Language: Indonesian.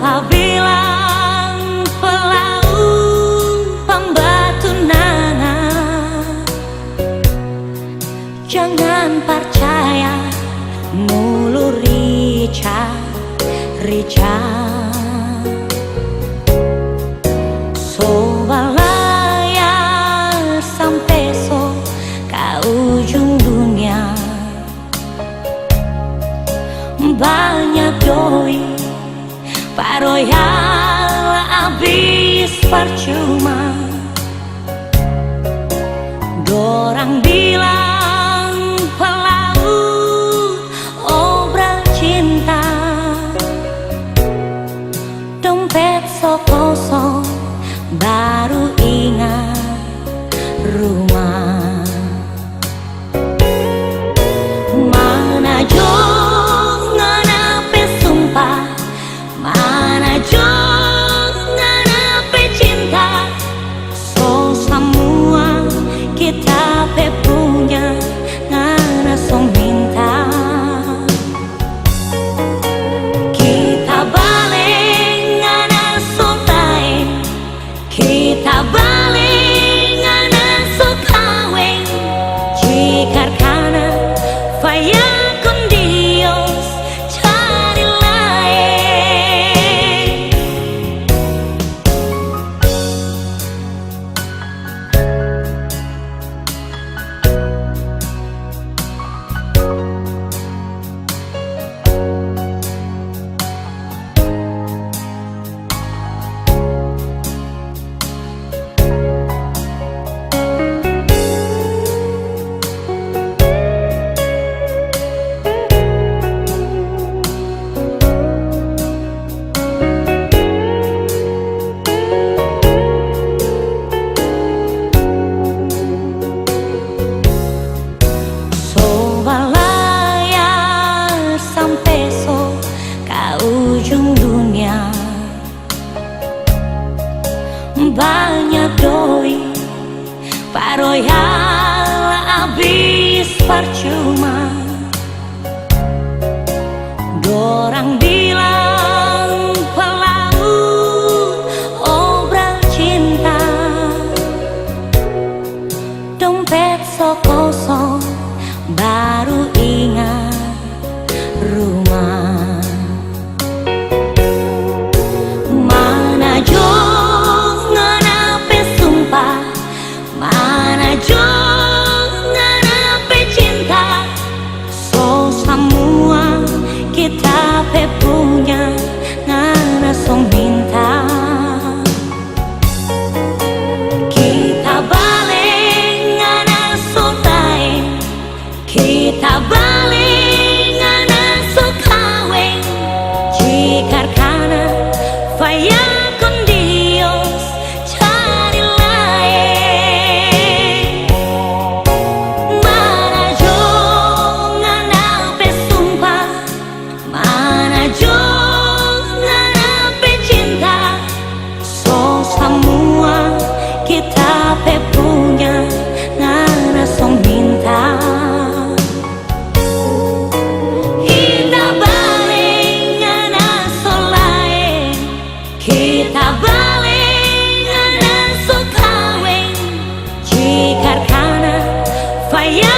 Apabila pelaut pembatu nangan, jangan percaya mulu rica sobalaya sampai so ke ujung dunia. Banyak doi paroyal habis percuma. Dorang bilang pelaut obral cinta, dompet so kosong baru ingat rumah. Mana jo nganape sumpah, mana jo nganape cinta, so semua kita pe punya ngana so minta. Kita balik ngana so lain, kita balik ngana so kawin. Jika karena faya con Dios cari lain. Ujung dunia banyak doi paroyal habis percuma. Dorang bilang pelaut obral cinta, dompet so kosong baru ingat rumah. Mana jo nganape cinta, so semua kita pe punya ngana so minta. Kita balik ngana so lain, kita balik ngana so kawin. Jika karena faya con Dios cari lain. Mana jo nganape sumpah, mana jo nganape cinta, so semua kita pe punya ngana so minta. Kita balik ngana so lain, kita balik ngana so kawin. Jika karena faya